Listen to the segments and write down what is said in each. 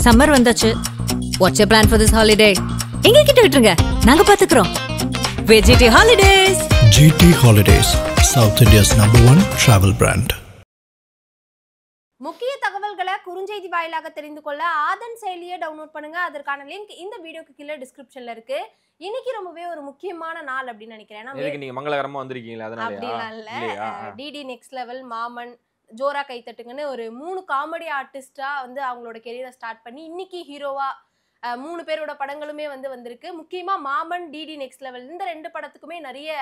Summer வந்தாச்சு. What's your plan for this holiday? எங்க கிட்ட விட்டுருங்க, நாங்க பாத்துக்கிறோம். VGT Holidays. GT Holidays, South India's #1 travel brand. முக்கிய தகவல்களை குறுஞ்செய்தி வாயிலாக தெரிந்து கொள்ள ஆதன் செயலியை டவுன்லோட் பண்ணுங்க. அதற்கான லிங்க் இந்த வீடியோக்கு கீழே டிஸ்கிரிப்ஷன்ல இருக்கு. இன்னைக்கு ரொம்பவே ஒரு முக்கியமான நாள் அப்படின்னு நினைக்கிறேன். நீங்க மங்களகரமா வந்திருக்கீங்களா? அப்படிலாம் இல்ல. டிடி நெக்ஸ்ட் லெவல், மாமன், ஜோரா கைத்தட்டுங்கன்னு ஒரு 3 காமெடி ஆர்டிஸ்டா வந்து அவங்களோட கெரியரை ஸ்டார்ட் பண்ணி இன்னைக்கு ஹீரோவா 3 பேரோட படங்களுமே வந்திருக்கு. முக்கியமா மாமன், டிடி நெக்ஸ்ட் லெவல் இந்த 2 படத்துக்குமே நிறைய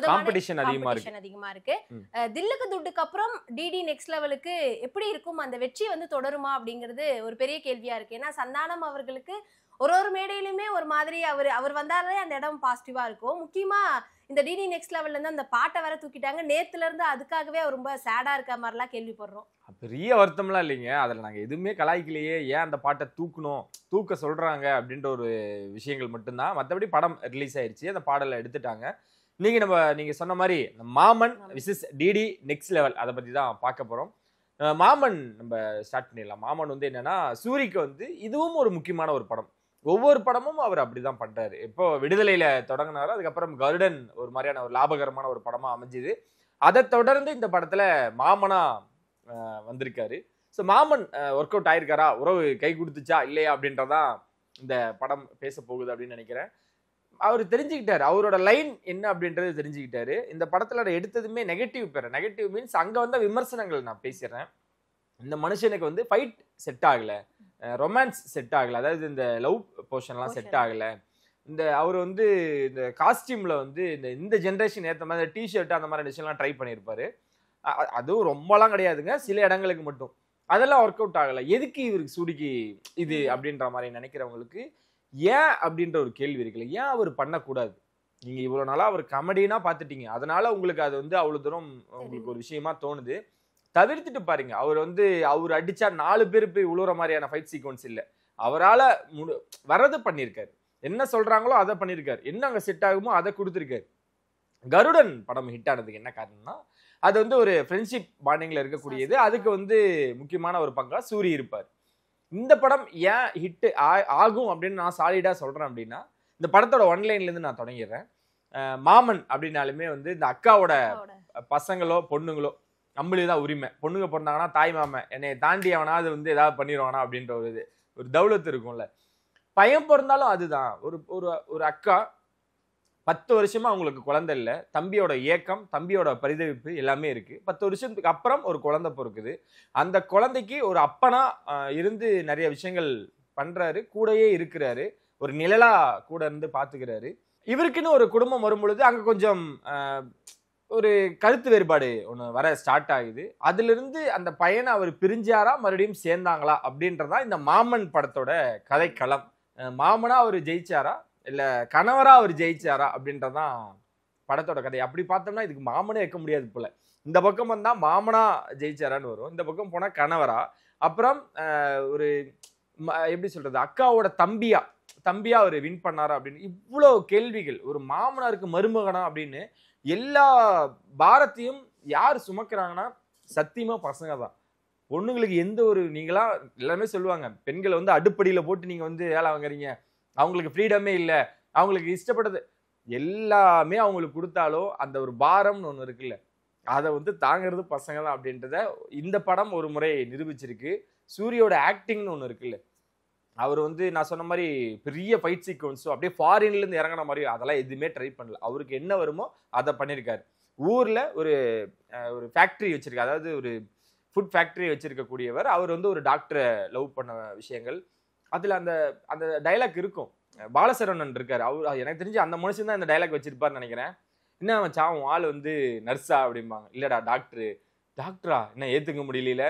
காம்படிஷன் அதிகமா இருக்கு. தில்லுக்கு துட்டுக்கு அப்புறம் டிடி நெக்ஸ்ட் லெவலுக்கு எப்படி இருக்கும், அந்த வெற்றி தொடருமா அப்படிங்கிறது ஒரு பெரிய கேள்வியா இருக்கு. ஏன்னா சந்தானம் அவர்களுக்கு ஒரு மேடையிலுமே ஒரு மாதிரி அவர் வந்தாலே அந்த இடம் பாசிட்டிவா இருக்கும். முக்கியமா இந்த டிடி நெக்ஸ்ட் லெவல்ல இருந்து அந்த பாட்டை வேற தூக்கிட்டாங்க. நேத்துல இருந்து அதுக்காகவே ரொம்ப சேடா இருக்க மாதிரிலாம் கேள்விப்படுறோம். பெரிய வருத்தம்லாம் இல்லைங்க, அதுல நாங்க எதுவுமே கலாய்க்கலையே. ஏன் அந்த பாட்டை தூக்க சொல்றாங்க அப்படின்ற ஒரு விஷயங்கள் மட்டும்தான். மற்றபடி படம் ரிலீஸ் ஆயிடுச்சு, அந்த பாடலை எடுத்துட்டாங்க. இன்னைக்கு நீங்க சொன்ன மாதிரி மாமன் விசஸ் டிடி நெக்ஸ்ட் லெவல் அதை பத்தி தான் பார்க்க போறோம். மாமன் நம்ம ஸ்டார்ட் பண்ணிடலாம். மாமன் என்னன்னா, சூரிக்கு இதுவும் ஒரு முக்கியமான ஒரு படம். ஒவ்வொரு படமும் அவர் அப்படிதான் பண்றாரு. இப்போ விடுதலையில தொடங்கினாரு, அதுக்கப்புறம் கருடன் ஒரு மாதிரியான ஒரு லாபகரமான ஒரு படமா அமைஞ்சுது. அதை தொடர்ந்து இந்த படத்துல மாமனா வந்திருக்காரு. ஸோ மாமன் ஒர்க் அவுட் ஆயிருக்காரா, உறவு கை கொடுத்துச்சா இல்லையா அப்படின்றதான் இந்த படம் பேச போகுது அப்படின்னு நினைக்கிறேன். அவர் தெரிஞ்சுக்கிட்டாரு, அவரோட லைன் என்ன அப்படின்றது தெரிஞ்சுக்கிட்டாரு. இந்த படத்துல எடுத்ததுமே நெகட்டிவ் மீன்ஸ் அங்க வந்த விமர்சனங்கள் நான் பேசிடுறேன். இந்த மனுஷனுக்கு ஃபைட் செட் ஆகல, ரொமான்ஸ் செட் ஆகல, அதாவது இந்த லவ் போர்ஷன்லாம் செட் ஆகல. அவர் இந்த காஸ்டியூம்ல இந்த ஜென்ரேஷன் ஏற்ற மாதிரி டிஷர்ட் அந்த மாதிரி விஷயம்லாம் ட்ரை பண்ணியிருப்பாரு. அதுவும் ரொம்பலாம் கிடையாதுங்க, சில இடங்களுக்கு மட்டும். அதெல்லாம் ஒர்க் அவுட் ஆகல. எதுக்கு இவருக்கு சூடிக்கு இது அப்படின்ற மாதிரி நினைக்கிறவங்களுக்கு ஏன் அப்படின்ற ஒரு கேள்வி இருக்குல்ல, ஏன் அவர் பண்ணக்கூடாது? நீங்க இவ்வளவு நாளா அவர் கமெடினா பார்த்துட்டீங்க, அதனால உங்களுக்கு அது அவ்வளவு தூரம் உங்களுக்கு ஒரு விஷயமா தோணுது. தவிர்த்துட்டு பாருங்க, அவர் அடிச்சா 4 பேர் போய் உழுற மாதிரியான ஃபைட் சீக்வன்ஸ் இல்ல. அவரால் வரது பண்ணியிருக்காரு, என்ன சொல்றாங்களோ அதை பண்ணியிருக்காரு, என்ன அங்க செட் ஆகுமோ அதை கொடுத்துருக்காரு. கருடன் படம் ஹிட் ஆனதுக்கு என்ன காரணம்னா, அது ஒரு ஃப்ரெண்ட்ஷிப் பாண்டிங்ல இருக்கக்கூடியது. அதுக்கு முக்கியமான ஒரு பங்கா சூரி இருப்பார். இந்த படம் ஏன் ஹிட் ஆகும் அப்படின்னு நான் சாலிடா சொல்றேன் அப்படின்னா, இந்த படத்தோட ஒன்லைன்ல இருந்து நான் தொடங்கிடுறேன். மாமன் அப்படின்னாலுமே இந்த அக்காவோட பசங்களோ பொண்ணுங்களோ நம்மளுதான் உரிமை. பொண்ணுங்க பிறந்தாங்கன்னா தாய் மாமன் என்னை தாண்டி அவனாவது ஏதாவது பண்ணிடுவானா அப்படின்ற ஒரு தௌலத்து இருக்கும்ல. பையன் பிறந்தாலும் அதுதான். ஒரு அக்கா 10 வருஷமா அவங்களுக்கு குழந்தை இல்லை, தம்பியோட ஏக்கம், தம்பியோட பரிதவிப்பு எல்லாமே இருக்கு. 10 வருஷத்துக்கு அப்புறம் ஒரு குழந்தை பிறக்குது. அந்த குழந்தைக்கு ஒரு அப்பனா இருந்து நிறைய விஷயங்கள் பண்றாரு, கூடயே இருக்கிறாரு, ஒரு நிழலா கூட இருந்து பாத்துக்கிறாரு. இவருக்குன்னு ஒரு குடும்பம் வரும் பொழுது அங்க கொஞ்சம் ஒரு கருத்து வேறுபாடு ஒன்று வர ஸ்டார்ட் ஆகுது. அதுல இருந்து அந்த பையனை அவர் பிரிஞ்சாரா மறுபடியும் சேர்ந்தாங்களா அப்படின்றதான் இந்த மாமன் படத்தோட கதைக்களம். மாமனா அவர் ஜெயிச்சாரா இல்ல கணவரா அவர் ஜெயிச்சாரா அப்படின்றதான் படத்தோட கதை. அப்படி பார்த்தோம்னா இதுக்கு மாமனே வைக்க முடியாது போல. இந்த பக்கம் வந்தா மாமனா ஜெயிச்சாரான்னு வரும், இந்த பக்கம் போனா கணவரா, அப்புறம் ஒரு எப்படி சொல்றது, அக்காவோட தம்பியா அவர் வின் பண்ணாரா அப்படின்னு இவ்வளோ கேள்விகள். ஒரு மாமனாருக்கு மருமகனா அப்படின்னு எல்லா பாரத்தையும் யார் சுமக்கிறாங்கன்னா சத்தியமா பசங்க தான். பொண்ணுங்களுக்கு எந்த ஒரு, நீங்களா எல்லாமே சொல்லுவாங்க, பெண்களை அடுப்படியில போட்டு நீங்க வேலை வாங்குறீங்க, அவங்களுக்கு ஃப்ரீடமே இல்லை, அவங்களுக்கு இஷ்டப்பட்டது எல்லாமே அவங்களுக்கு கொடுத்தாலும் அந்த ஒரு பாரம்னு ஒன்று இருக்குல்ல, அதை தாங்கிறது பசங்க தான் அப்படின்றத இந்த படம் ஒரு முறை நிரூபிச்சிருக்கு. சூரியோட ஆக்டிங்னு ஒன்று இருக்குல்ல, அவர் நான் சொன்ன மாதிரி பெரிய ஃபைட் சீக்வன்ஸோ அப்படியே ஃபாரின்ல இருந்து இறங்கின மாதிரி அதெல்லாம் எதுவுமே ட்ரை பண்ணல. அவருக்கு என்ன வருமோ அதை பண்ணியிருக்காரு. ஊர்ல ஒரு ஃபேக்டரி வச்சிருக்காரு, அதாவது ஒரு ஃபுட் ஃபேக்டரி வச்சிருக்கக்கூடியவர். அவர் ஒரு டாக்டரை லவ் பண்ண விஷயங்கள் அதுல அந்த டைலாக் இருக்கும். பாலசரவணன் இருக்காரு, அவர் எனக்கு தெரிஞ்சு அந்த மனுஷன் தான் இந்த டைலாக் வச்சிருப்பாருன்னு நினைக்கிறேன். என்ன மச்சான் உன் ஆள் நர்ஸா அப்படிம்பாங்க. இல்லடா டாக்டரா என்ன ஏத்துக்க முடியல.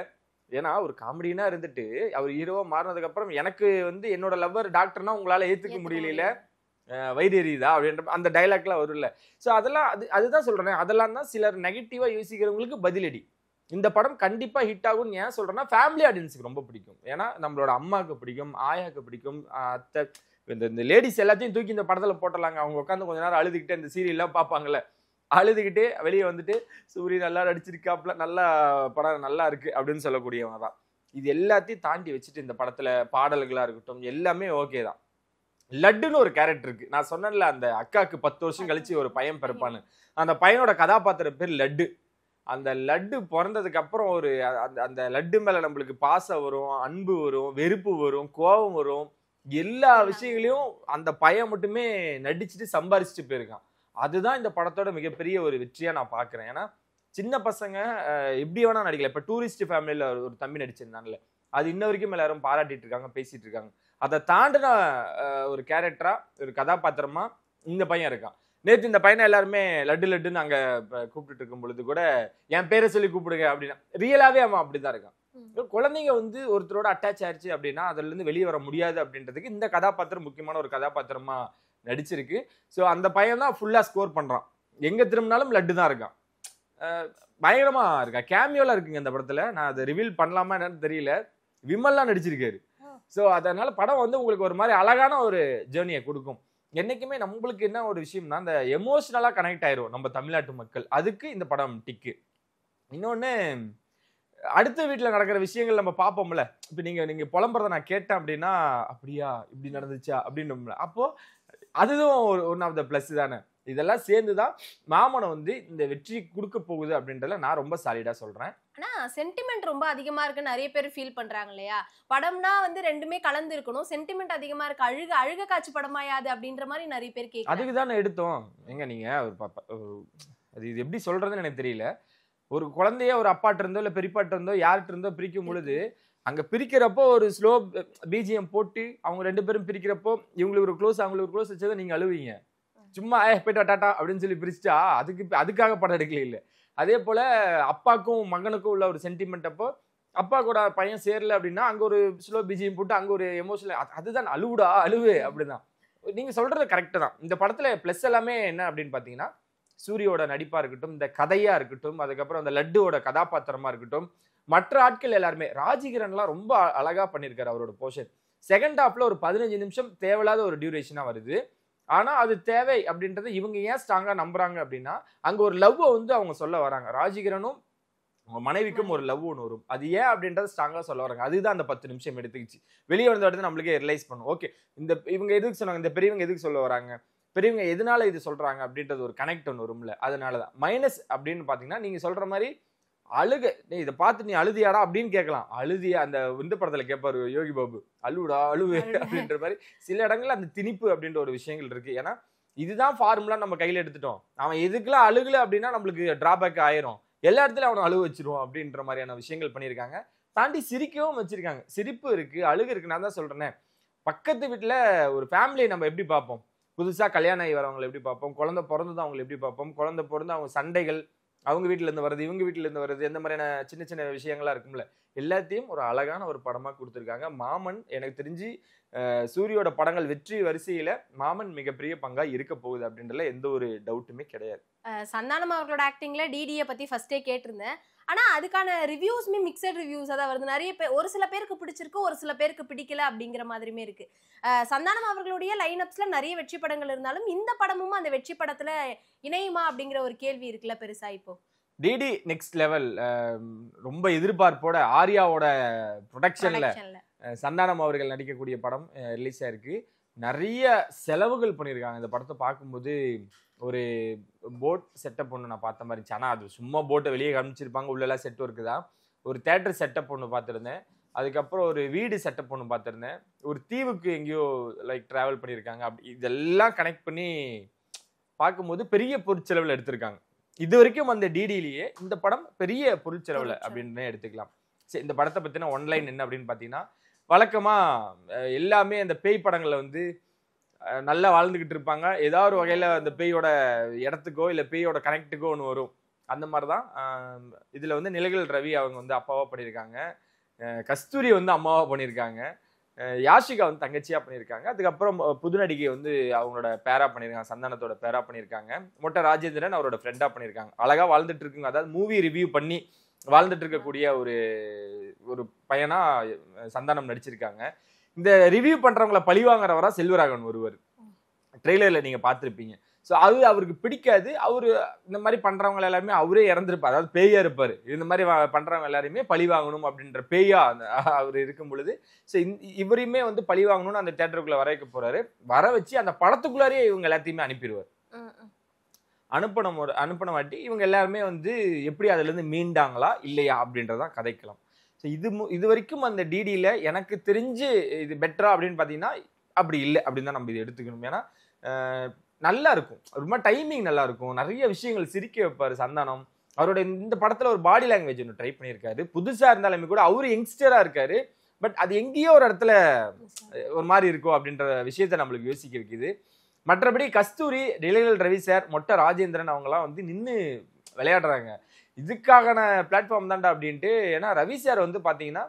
ஏன்னா ஒரு காமெடினா இருந்துட்டு அவர் ஹீரோவா மாறினதுக்கு அப்புறம் எனக்கு என்னோட லவ்வர் டாக்டர்னா உங்களால ஏத்துக்க முடியல, வயிறு எரியுதா அப்படின்ற அந்த டைலாக்லாம் வரும் இல்ல. ஸோ அதெல்லாம் அதுதான் சொல்றேன், அதெல்லாம் தான் சிலர் நெகட்டிவா யோசிக்கிறவங்களுக்கு பதிலடி. இந்த படம் கண்டிப்பா ஹிட் ஆகும்னு ஏன் சொல்றேன்னா, ஃபேமிலி ஆடியன்ஸுக்கு ரொம்ப பிடிக்கும். ஏன்னா நம்மளோட அம்மாவுக்கு பிடிக்கும், ஆயாவுக்கு பிடிக்கும், அத்தை, இந்த லேடிஸ் எல்லாத்தையும் தூக்கி இந்த படத்துல போட்டலாங்க. அவங்க உட்காந்து கொஞ்ச நேரம் அழுதுகிட்டே இந்த சீரியல்லாம் பார்ப்பாங்கல்ல, அழுதுகிட்டே வெளியே வந்துட்டு சூரிய நல்லா நடிச்சிருக்காப்ல, நல்லா படம் நல்லா இருக்கு அப்படின்னு சொல்லக்கூடியவங்க தான். இது எல்லாத்தையும் தாண்டி வச்சுட்டு இந்த படத்துல பாடல்களா இருக்கட்டும் எல்லாமே ஓகே தான். லட்டுன்னு ஒரு கேரக்டர் இருக்கு. நான் சொன்னேன்ல அந்த அக்காக்கு 10 வருஷம் கழிச்சு ஒரு பையன் பிறப்பான்னு. அந்த பையனோட கதாபாத்திர பேர் லட்டு. அந்த லட்டு பிறந்ததுக்கு அப்புறம் ஒரு அந்த அந்த லட்டு மேல நம்மளுக்கு பாசம் வரும், அன்பு வரும், வெறுப்பு வரும், கோபம் வரும். எல்லா விஷயங்களையும் அந்த பையன் மட்டுமே நடிச்சுட்டு சம்பாரிச்சுட்டு போயிருக்கான். அதுதான் இந்த படத்தோட மிகப்பெரிய ஒரு வெற்றியா நான் பாக்குறேன். ஏன்னா சின்ன பசங்க எப்படி வேணா நடிக்கல. இப்ப டூரிஸ்ட் ஃபேமிலியில ஒரு தம்பி நடிச்சிருந்தான்ல, அது இன்ன வரைக்கும் எல்லாரும் பாராட்டிட்டு இருக்காங்க, பேசிட்டு இருக்காங்க. அதை தாண்டின ஒரு கேரக்டரா ஒரு கதாபாத்திரமா இந்த பையன் இருக்கான். நேற்று இந்த பையனை எல்லாருமே லட்டு லட்டுன்னு அங்க கூப்பிட்டு இருக்கும் பொழுது கூட என் பேரை சொல்லி கூப்பிடுங்க அப்படின்னா ரியலாவே அவன் அப்படிதான் இருக்கான். குழந்தைங்க வந்து ஒருத்தரோட அட்டாச் ஆயிடுச்சு அப்படின்னா அதுல இருந்து வெளியே வர முடியாது அப்படின்றதுக்கு இந்த கதாபாத்திரம் முக்கியமான ஒரு கதாபாத்திரமா நடிச்சிருக்கு. ஸோ அந்த பையன் தான் ஃபுல்லா ஸ்கோர் பண்றான். எங்க திரும்பினாலும் லட்டு தான் இருக்கான். பயங்கரமா இருக்கா. கேமியோலாம் இருக்குங்க இந்த படத்துல. நான் அதை ரிவீல் பண்ணலாமா என்னன்னு தெரியல. விமல்லாம் நடிச்சிருக்காரு. ஸோ அதனால படம் வந்து உங்களுக்கு ஒரு மாதிரி அழகான ஒரு ஜேர்னியை கொடுக்கும். என்னைக்குமே நம்மளுக்கு என்ன ஒரு விஷயம்னா அந்த எமோஷனலா கனெக்ட் ஆயிரும் நம்ம தமிழ்நாட்டு மக்கள். அதுக்கு இந்த படம் டிக்கு. இன்னொன்னு அடுத்த வீட்டுல நடக்கிற விஷயங்கள் நம்ம பார்ப்போம்ல. இப்ப நீங்க புலம்புறத நான் கேட்டேன் அப்படின்னா அப்படியா இப்படி நடந்துச்சா அப்படின்னு. அப்போ அதுவும் ஒன் ஆஃப் த பிளஸ் தானே. இதெல்லாம் சேர்ந்துதான் மாமனை வந்து இந்த வெற்றி கொடுக்க போகுது அப்படின்றத நான் ரொம்ப சாலிடா சொல்றேன். ஆனா சென்டிமெண்ட் ரொம்ப அதிகமா இருக்கு நிறைய பேர் ஃபீல் பண்றாங்க இல்லையா? படம்னா வந்து ரெண்டுமே கலந்து இருக்கணும். சென்டிமெண்ட் அதிகமா இருக்கு, அழுக காட்சி படமாயாது அப்படின்ற மாதிரி நிறைய பேர் கேட்க. அதுக்கு தானே எடுத்தோம். எங்க நீங்க அது இது எப்படி சொல்றதுன்னு எனக்கு தெரியல. ஒரு குழந்தைய ஒரு அப்பாட்ட இருந்தோ இல்ல பெரியப்பாட்ட இருந்தோ யார்கிட்ட இருந்தோ பிரிக்கும் பொழுது அங்க பிரிக்கிறப்போ ஒரு ஸ்லோ பிஜிஎம் போட்டு அவங்க 2 பேரும் பிரிக்கிறப்போ இவங்களுக்கு ஒரு க்ளோஸ் அவங்களுக்கு ஒரு க்ளோஸ் வச்சதை நீங்க அழுவீங்க. சும்மா போயிட்டா டாட்டா அப்படின்னு சொல்லி பிரிச்சுட்டா அதுக்காக படம் எடுக்கல. இல்லை அதே போல அப்பாக்கும் மகனுக்கும் உள்ள ஒரு சென்டிமெண்ட் அப்போ அப்பா கூட பையன் சேரல அப்படின்னா அங்க ஒரு ஸ்லோ பிஜிஎம் போட்டு அங்க ஒரு எமோஷனல் அதுதான் அழுவுடா அழுவு அப்படிதான். நீங்க சொல்றது கரெக்ட் தான். இந்த படத்துல பிளஸ் எல்லாமே என்ன அப்படின்னு பாத்தீங்கன்னா சூரியோட நடிப்பா இருக்கட்டும், இந்த கதையா இருக்கட்டும், அதுக்கப்புறம் அந்த லட்டுவோட கதாபாத்திரமா இருக்கட்டும், மற்ற ஆட்கள் எல்லாருமே ராஜகிரன்லாம் ரொம்ப அழகா பண்ணியிருக்காரு அவரோட போர்ஷன். செகண்ட் ஹாஃப்ல ஒரு 15 நிமிஷம் தேவையில்லாத ஒரு டியூரேஷனா வருது. ஆனா அது தேவை அப்படின்றது இவங்க ஏன் ஸ்ட்ராங்கா நம்புறாங்க அப்படின்னா அங்க ஒரு லவ் வந்து அவங்க சொல்ல வராங்க. ராஜகிரனும் அவங்க மனைவிக்கும் ஒரு லவ் ஒன்று வரும். அது ஏன் அப்படின்றத ஸ்ட்ராங்கா சொல்ல வராங்க. அதுதான் அந்த 10 நிமிஷம் எடுத்துக்கிச்சு. வெளியே வந்த இடத்துல நம்மளுக்கே ரியலைஸ் பண்ணும். ஓகே இந்த இவங்க எதுக்கு சொன்னாங்க, இந்த பெரியவங்க எதுக்கு சொல்ல வராங்க, பெரியவங்க எதனால இது சொல்றாங்க அப்படின்றது ஒரு கனெக்ட் ஒன்று வரும்ல. அதனாலதான் மைனஸ் அப்படின்னு பாத்தீங்கன்னா நீங்க சொல்ற மாதிரி அழுக இதை பார்த்து நீ அழுதியாடா அப்படின்னு கேட்கலாம். அழுதியா அந்த இந்த படத்துல கேட்பாரு யோகி பாபு அழுவுடா அழுவு அப்படின்ற மாதிரி சில இடங்கள்ல அந்த திணிப்பு அப்படின்ற ஒரு விஷயங்கள் இருக்கு. ஏன்னா இதுதான் ஃபார்முலா நம்ம கையில எடுத்துட்டோம். அவன் எதுக்குலாம் அழுகல அப்படின்னா நம்மளுக்கு டிராபேக் ஆயிரும். எல்லா இடத்துலயும் அவனை அழுவ வச்சிருவோம் அப்படின்ற மாதிரியான விஷயங்கள் பண்ணியிருக்காங்க. தாண்டி சிரிக்கவும் வச்சிருக்காங்க. சிரிப்பு இருக்கு, அழுகு இருக்கு. நான் தான் சொல்றேன் பக்கத்து வீட்டுல ஒரு ஃபேமிலியை நம்ம எப்படி பார்ப்போம், புதுசா கல்யாணம் ஆகி வரவங்களை எப்படி பார்ப்போம், குழந்தை பிறந்தது அவங்களை எப்படி பார்ப்போம், குழந்தை பிறந்து அவங்க சண்டைகள் அவங்க வீட்டுல இருந்து வருது இவங்க வீட்டுல இருந்து வருது எந்த மாதிரியான சின்ன சின்ன விஷயங்களா இருக்கும்ல எல்லாத்தையும் ஒரு அழகான ஒரு படமா கொடுத்துருக்காங்க. மாமன் எனக்கு தெரிஞ்சு சூரியோட படங்கள் வெற்றி வரிசையில மாமன் மிகப்பெரிய பங்கா இருக்க போகுது அப்படின்றதுல எந்த ஒரு டவுட்டுமே கிடையாது. சந்தானம் அவர்களோட ஆக்டிங்ல டிடியை பத்தி ஃபர்ஸ்டே கேட்டிருந்தேன். ஆனா அதுக்கான ரிவ்யூஸ்மே மிக்சட் ரிவ்யூஸா தான் வருது. நிறைய பேர் ஒரு சில பேருக்கு பிடிச்சிருக்கு, ஒரு சில பேருக்கு பிடிக்கல அப்படிங்கிற மாதிரியுமே இருக்கு. சந்தானம் அவர்களுடைய லைனப்ஸ்ல நிறைய வெற்றி படங்கள் இருந்தாலும் இந்த படமும் அந்த வெற்றி படத்துல இணையுமா அப்படிங்கிற ஒரு கேள்வி இருக்குல்ல பெருசா. இப்போ டிடி நெக்ஸ்ட் லெவல் ரொம்ப எதிர்பார்ப்போட ஆர்யாவோட ப்ரொடக்ஷன்ல சந்தானம் அவர்கள் நடிக்கக்கூடிய படம் ரிலீஸ் ஆயிருக்கு. நிறைய செலவுகள் பண்ணியிருக்காங்க. இந்த படத்தை பார்க்கும்போது ஒரு போட் செட்டப் ஒன்று நான் பார்த்த மாதிரி இருந்துச்சு. ஆனால் அது சும்மா போட்டை வெளியே காமிச்சிருப்பாங்க, உள்ளெல்லாம் செட் ஒர்க்கு தான். ஒரு தேட்டர் செட்டப் ஒன்று பார்த்துருந்தேன். அதுக்கப்புறம் ஒரு வீடு செட்டப் ஒன்று பார்த்துருந்தேன். ஒரு தீவுக்கு எங்கேயோ லைக் ட்ராவல் பண்ணியிருக்காங்க. அப்படி இதெல்லாம் கனெக்ட் பண்ணி பார்க்கும்போது பெரிய பொருட்செலவில் எடுத்திருக்காங்க. இது வரைக்கும் அந்த டிடியிலேயே இந்த படம் பெரிய பொருட்செலவில் அப்படின்னு எடுத்துக்கலாம். சரி, இந்த படத்தை பற்றின ஒன்லைன் என்ன அப்படின்னு பார்த்தீங்கன்னா வழக்கமாக எல்லாமே அந்த பேய் படங்களில் வந்து நல்லா வாழ்ந்துக்கிட்டு இருப்பாங்க. ஏதாவது ஒரு வகையில் அந்த பேயோட இடத்துக்கோ இல்லை பேயோட கனெக்டுக்கோ ஒன்று வரும். அந்த மாதிரி தான் இதில் வந்து நிலகல் ரவி அவங்க வந்து அப்பாவா பண்ணியிருக்காங்க, கஸ்தூரி வந்து அம்மாவா பண்ணியிருக்காங்க, யாஷிகா வந்து தங்கச்சியா பண்ணியிருக்காங்க, அதுக்கப்புறம் புது நடிகை வந்து அவங்களோட பேரா பண்ணியிருக்காங்க, சந்தானத்தோட பேரா பண்ணியிருக்காங்க, மொட்டை ராஜேந்திரன் அவரோட ஃப்ரெண்டா பண்ணியிருக்காங்க. அழகா வாழ்ந்துட்டு இருக்குங்க. அதாவது மூவி ரிவ்யூ பண்ணி வாழ்ந்துட்டு இருக்கக்கூடிய ஒரு பையனா சந்தானம் நடிச்சிருக்காங்க. இந்த ரிவ்யூ பண்றவங்களை பழிவாங்கிறவரா செல்வராகவன் ஒருவர் ட்ரெய்லர்ல நீங்க பார்த்துருப்பீங்க. ஸோ அது அவருக்கு பிடிக்காது. அவரு இந்த மாதிரி பண்றவங்க எல்லாருமே அவரே இறந்துருப்பார், அதாவது பேயா இருப்பாரு. இந்த மாதிரி பண்றவங்க எல்லாருமே பழி வாங்கணும் அப்படின்ற பேயா அவர் இருக்கும் பொழுது ஸோ இவரையுமே வந்து பழி வாங்கணும்னு அந்த தியேட்டருக்குள்ள வர வைக்க போறாரு. வர வச்சு அந்த படத்துக்குள்ளாரே இவங்க எல்லாத்தையுமே அனுப்பிடுவார். அனுப்பின வாட்டி இவங்க எல்லாருமே வந்து எப்படி அதுல இருந்து மீண்டாங்களா இல்லையா அப்படின்றதான் கதைக்கலாம். ஸோ இது வரைக்கும் அந்த டிடியில எனக்கு தெரிஞ்சு இது பெட்டரா அப்படின்னு பாத்தீங்கன்னா அப்படி இல்லை அப்படின்னு தான் நம்ம இதை எடுத்துக்கணும். ஏன்னா நல்லா இருக்கும், ரொம்ப டைமிங் நல்லா இருக்கும், நிறைய விஷயங்கள் சிரிக்க வைப்பாரு சந்தானம். அவரோட இந்த படத்துல ஒரு பாடி லாங்குவேஜ் ஒன்று ட்ரை பண்ணியிருக்காரு. புதுசா இருந்தாலுமே கூட அவரு யங்ஸ்டரா இருக்காரு. பட் அது எங்கேயோ ஒரு இடத்துல ஒரு மாதிரி இருக்கும் அப்படின்ற விஷயத்த நம்மளுக்கு யோசிக்க இருக்குது. மற்றபடி கஸ்தூரி, நிலைகள் ரவி சார், மொட்டை ராஜேந்திரன் அவங்கலாம் வந்து நின்று விளையாடுறாங்க. இதுக்கான பிளாட்ஃபார்ம் தான்டா அப்படின்ட்டு. ஏன்னா ரவி சார் வந்து பார்த்தீங்கன்னா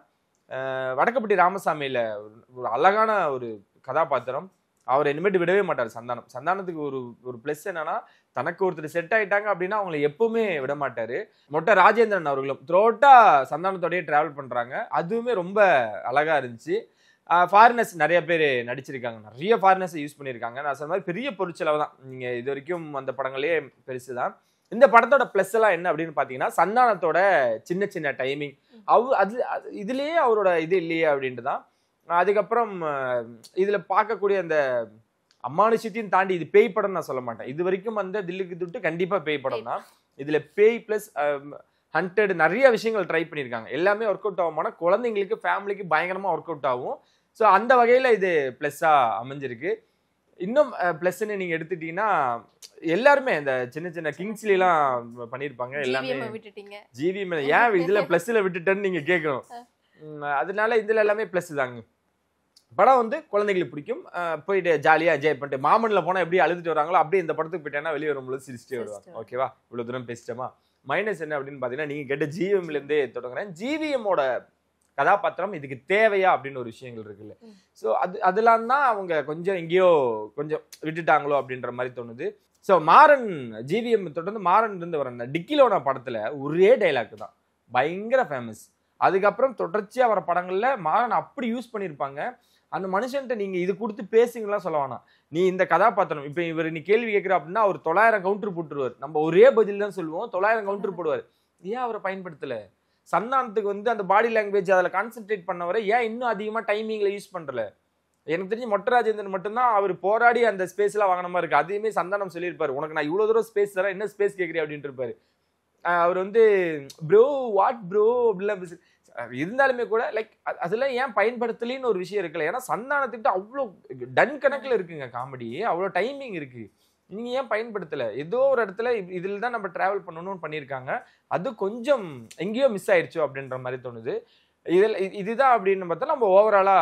வடக்கப்பட்டி ராமசாமியில் ஒரு அழகான ஒரு கதாபாத்திரம். அவர் இனிமேட்டு விடவே மாட்டார் சந்தானத்துக்கு ஒரு ப்ளஸ் என்னன்னா, தனக்கு ஒருத்தர் செட் ஆயிட்டாங்க அப்படின்னா அவங்களை எப்பவுமே விட மாட்டாரு. மொட்டை ராஜேந்திரன் அவர்களும் த்ரோட்டா சந்தானத்தோடய டிராவல் பண்றாங்க. அதுவுமே ரொம்ப அழகா இருந்துச்சு. ஃபாரினர்ஸ் நிறைய பேர் நடிச்சிருக்காங்க, நிறைய ஃபாரினர்ஸை யூஸ் பண்ணியிருக்காங்க. நான் சொன்ன மாதிரி பெரிய பொருட்செலவு தான். நீங்கள் இது வரைக்கும் அந்த படங்களே பெருசு தான். இந்த படத்தோட ப்ளஸ் எல்லாம் என்ன அப்படின்னு பார்த்தீங்கன்னா, சந்தானத்தோட சின்ன சின்ன டைமிங் அது இதுலேயே அவரோட இது இல்லையே அப்படின்ட்டு தான். அதுக்கப்புறம் இதில் பார்க்கக்கூடிய அந்த அமானுஷத்தையும் தாண்டி இது பேய் படம் நான் சொல்ல மாட்டேன். இது வரைக்கும் வந்து தில்லுக்கு துட்டு கண்டிப்பாக பேய் படம் தான். இதில் பேய் ப்ளஸ் ஹண்டட் நிறைய விஷயங்கள் ட்ரை பண்ணியிருக்காங்க. எல்லாமே ஒர்க் அவுட் ஆகுமான குழந்தைங்களுக்கு ஃபேமிலிக்கு பயங்கரமாக ஒர்க் அவுட் ஆகும். ஸோ அந்த வகையில் இது ப்ளஸ்ஸாக அமைஞ்சிருக்கு. இன்னும் ப்ளஸ்ன்னு நீங்கள் எடுத்துட்டீங்கன்னா எல்லாருமே இந்த சின்ன சின்ன கிங்ஸ்லாம் பண்ணியிருப்பாங்க. எல்லாமே ஜிவிஎம் ஏன் இதில் ப்ளஸ்ஸில் விட்டுட்டேன்னு நீங்கள் கேட்கணும். அதனால இதில் எல்லாமே ப்ளஸ் தாங்க. படம் வந்து குழந்தைங்களுக்கு பிடிக்கும். போயிட்டு ஜாலியாக என்ஜாய் பண்ணிட்டு மாமனில் போனால் எப்படி அழுதுட்டு வராங்களோ அப்படியே இந்த படத்துக்கு போயிட்டேன்னா வெளியே வரும்போது சிரிச்சிட்டே வருவாங்க. ஓகேவா, இவ்வளோ தூரம் பேசிட்டோமா? மைனஸ் என்ன அப்படின்னு பார்த்தீங்கன்னா, நீங்கள் கேட்ட ஜிவிஎம்லேருந்தே தொடங்குறேன். ஜிவிஎம்மோட கதாபாத்திரம் இதுக்கு தேவையா அப்படின்னு ஒரு விஷயங்கள் இருக்குல்ல. ஸோ அதெல்லாம் தான் அவங்க கொஞ்சம் எங்கேயோ கொஞ்சம் விட்டுட்டாங்களோ அப்படின்ற மாதிரி தோணுது. ஸோ மாறன் ஜிவிஎம் தொடர்ந்து மாறன் இருந்து வர டிக்கிலோனா படத்தில் ஒரே டைலாக் தான் பயங்கர ஃபேமஸ். அதுக்கப்புறம் தொடர்ச்சியாக வர படங்களில் மாறன் அப்படி யூஸ் பண்ணியிருப்பாங்க. அந்த மனுஷன்ட்ட நீங்கள் இது கொடுத்து பேசுங்கலாம் சொல்ல வேணாம். நீ இந்த கதாபாத்திரம் இப்போ இவர் நீ கேள்வி கேட்குற அப்படின்னா அவர் 900 கவுண்டர் போட்டுருவார். நம்ம ஒரே பதில் தான் சொல்லுவோம், 900 கவுண்டர் போடுவார். ஏன் அவரை பயன்படுத்தலை? சந்தானத்துக்கு வந்து அந்த பாடி லாங்குவேஜ் அதில் கான்சென்ட்ரேட் பண்ணவரை ஏன் இன்னும் அதிகமாக டைமிங்கில் யூஸ் பண்ணுறல? எனக்கு தெரிஞ்சு மொட்டை ராஜேந்திரன் மட்டும்தான் அவர் போராடி அந்த ஸ்பேஸ்லாம் வாங்கின மாதிரி இருக்குது. அதையுமே சந்தானம் சொல்லியிருப்பார், உனக்கு நான் இவ்வளோ தூரம் ஸ்பேஸ் தரேன், என்ன ஸ்பேஸ் கேட்குறேன் அப்படின்ட்டு இருப்பாரு. அவர் வந்து ப்ரோ வாட் ப்ரோ அப்படிலாம் இருந்தாலுமே கூட லைக் அதெல்லாம் ஏன் பயன்படுத்தலின்னு ஒரு விஷயம் இருக்குல்ல. ஏன்னா சந்தானத்துக்கிட்ட அவ்வளோ டன் கணக்கில் இருக்குங்க காமெடி, அவ்வளோ டைமிங் இருக்கு. நீங்க ஏன் பயன்படுத்தலை? ஏதோ ஒரு இடத்துல இதில் தான் நம்ம டிராவல் பண்ணணும்னு பண்ணியிருக்காங்க. அது கொஞ்சம் எங்கேயோ மிஸ் ஆயிடுச்சோ அப்படின்ற மாதிரி தோணுது. இதுதான் அப்படின்னு பார்த்தா நம்ம ஓவராலா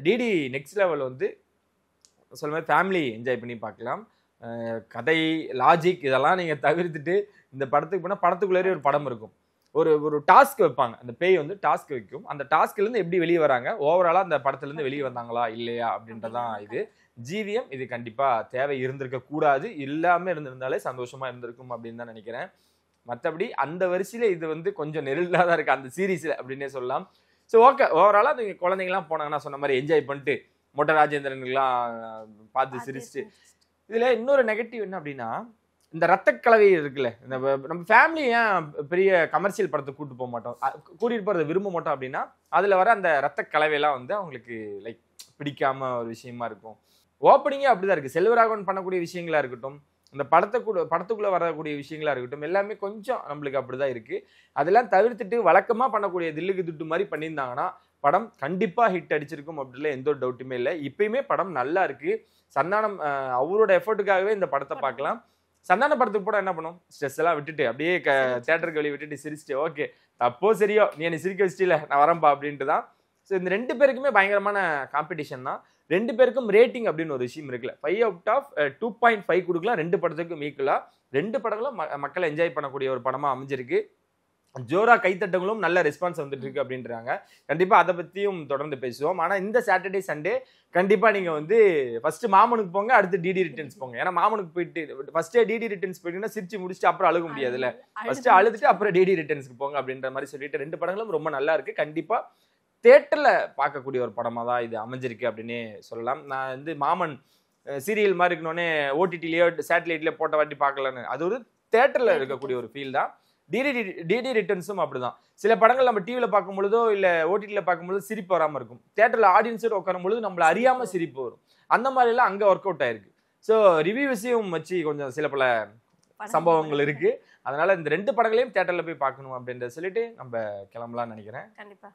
டிடி நெக்ஸ்ட் லெவல் வந்து சொல்ல மாதிரி ஃபேமிலி என்ஜாய் பண்ணி பார்க்கலாம். கதை லாஜிக் இதெல்லாம் நீங்கள் தவிர்த்துட்டு இந்த படத்துக்கு போனால் படத்துக்குள்ளே ஒரு படம் இருக்கும். ஒரு டாஸ்க் வைப்பாங்க, அந்த பேய் வந்து டாஸ்க் வைக்கும். அந்த டாஸ்க்லேருந்து எப்படி வெளியே வராங்க, ஓவராலாக அந்த படத்துலேருந்து வெளியே வந்தாங்களா இல்லையா அப்படின்றதான் இது. ஜிவிஎம் இது கண்டிப்பாக தேவை இருந்திருக்க கூடாது, இல்லாமல் இருந்திருந்தாலே சந்தோஷமாக இருந்திருக்கும் அப்படின்னு தான் நினைக்கிறேன். மற்றபடி அந்த வரிசையில் இது வந்து கொஞ்சம் நெருடாக தான் இருக்குது அந்த சீரீஸில் அப்படின்னே சொல்லலாம். ஸோ ஓகே, ஓவராலாக நீங்கள் குழந்தைங்களாம் போனாங்கன்னா சொன்ன மாதிரி என்ஜாய் பண்ணிட்டு மொட்டை ராஜேந்திரனுக்குலாம் பார்த்து சிரிச்சுட்டு. இதில் இன்னொரு நெகட்டிவ் என்ன அப்படின்னா, இந்த ரத்த கலவை இருக்குல்ல, நம்ம ஃபேமிலி ஏன் பெரிய கமர்ஷியல் படத்துக்கு கூட்டு போக மாட்டோம், கூட்டிகிட்டு போகிறத விரும்ப மாட்டோம் அப்படின்னா, அதில் வர அந்த ரத்த கலவையெல்லாம் வந்து அவங்களுக்கு லைக் பிடிக்காம ஒரு விஷயமா இருக்கும். ஓப்பனிங்கே அப்படிதான் இருக்குது. செல்வராகவன் பண்ணக்கூடிய விஷயங்களா இருக்கட்டும், இந்த படத்துக்குள்ளே வரக்கூடிய விஷயங்களா இருக்கட்டும், எல்லாமே கொஞ்சம் நம்மளுக்கு அப்படிதான் இருக்குது. அதெல்லாம் தவிர்த்துட்டு வழக்கமாக பண்ணக்கூடிய தில்லுக்கு துட்டு மாதிரி பண்ணியிருந்தாங்கன்னா படம் கண்டிப்பாக ஹிட் அடிச்சிருக்கும் அப்படின்ல எந்த ஒரு டவுட்டுமே இல்லை. இப்பயுமே படம் நல்லா இருக்குது. சந்தானம் அவரோட எஃபர்ட்டுக்காகவே இந்த படத்தை பார்க்கலாம். சந்தான படத்துக்கு போட என்ன பண்ணும், ஸ்ட்ரெஸ் எல்லாம் விட்டுட்டு அப்படியே தியேட்டருக்கு வெளியே விட்டுட்டு சிரிச்சுட்டு ஓகே தப்போ சரியோ நீ என்னை சிரிக்க வச்சிட்டில நான் வரம்பா அப்படின்ட்டு தான். ஸோ இந்த 2 பேருக்குமே பயங்கரமான காம்படிஷன் தான். 2 பேருக்கும் ரேட்டிங் அப்படின்னு ஒரு விஷயம் இருக்குல்ல, 5/2.5 கொடுக்கலாம் 2 படத்துக்கும் ஈக்குவலா. 2 படங்களும் மக்களை என்ஜாய் பண்ணக்கூடிய ஒரு படமா அமைஞ்சிருக்கு. ஜோரா கைத்தட்டங்களும் நல்ல ரெஸ்பான்ஸ் வந்துட்டு இருக்கு அப்படின்றாங்க. கண்டிப்பா அதை பத்தியும் தொடர்ந்து பேசுவோம். ஆனா இந்த சாட்டர்டே சண்டே கண்டிப்பா நீங்க வந்து ஃபர்ஸ்ட் மாமனுக்கு போங்க, அடுத்து டிடி ரிட்டர்ன்ஸ் போங்க. ஏன்னா மாமனுக்கு போயிட்டு ஃபர்ஸ்டே டிடி ரிட்டர்ன்ஸ் போயிட்டீங்கன்னா சிரிச்சு முடிச்சுட்டு அப்புறம் அழுக முடியாதுல்ல. ஃபர்ஸ்ட் அழுதுட்டு அப்புறம் டிடி ரிட்டர்ன்ஸ்க்கு போங்க அப்படின்ற மாதிரி சொல்லிட்டு 2 படங்களும் ரொம்ப நல்லா இருக்கு. கண்டிப்பா தியேட்டர்ல பார்க்கக்கூடிய ஒரு படமா தான் இது அமைஞ்சிருக்கு அப்படின்னே சொல்லலாம். நான் வந்து மாமன் சீரியல் மாதிரி இருக்கணும்னே ஓடிடிலயோ சேட்டலைட்லயோ போட்ட வாட்டி பார்க்கலன்னு. அது ஒரு தியேட்டர்ல இருக்கக்கூடிய ஒரு ஃபீல் தான். டிடி ரிட்டர்ன்ஸும் அப்படிதான். சில படங்கள் நம்ம டிவில பார்க்கும் பொழுதோ இல்ல ஓடிடில பார்க்கும்போது சிரிப்பு வராம இருக்கும். தியேட்டர்ல ஆடியன்ஸோட உட்காரும் பொழுது நம்மள அறியாம சிரிப்பு வரும். அந்த மாதிரி எல்லாம் அங்க ஒர்க் அவுட் ஆயிருக்கு. ஸோ ரிவ்யூஸையும் வச்சு கொஞ்சம் சில பல சம்பவங்கள் இருக்கு. அதனால இந்த 2 படங்களையும் தியேட்டர்ல போய் பார்க்கணும் அப்படின்றத சொல்லிட்டு நம்ம கிளம்பலாம்னு நினைக்கிறேன். கண்டிப்பா.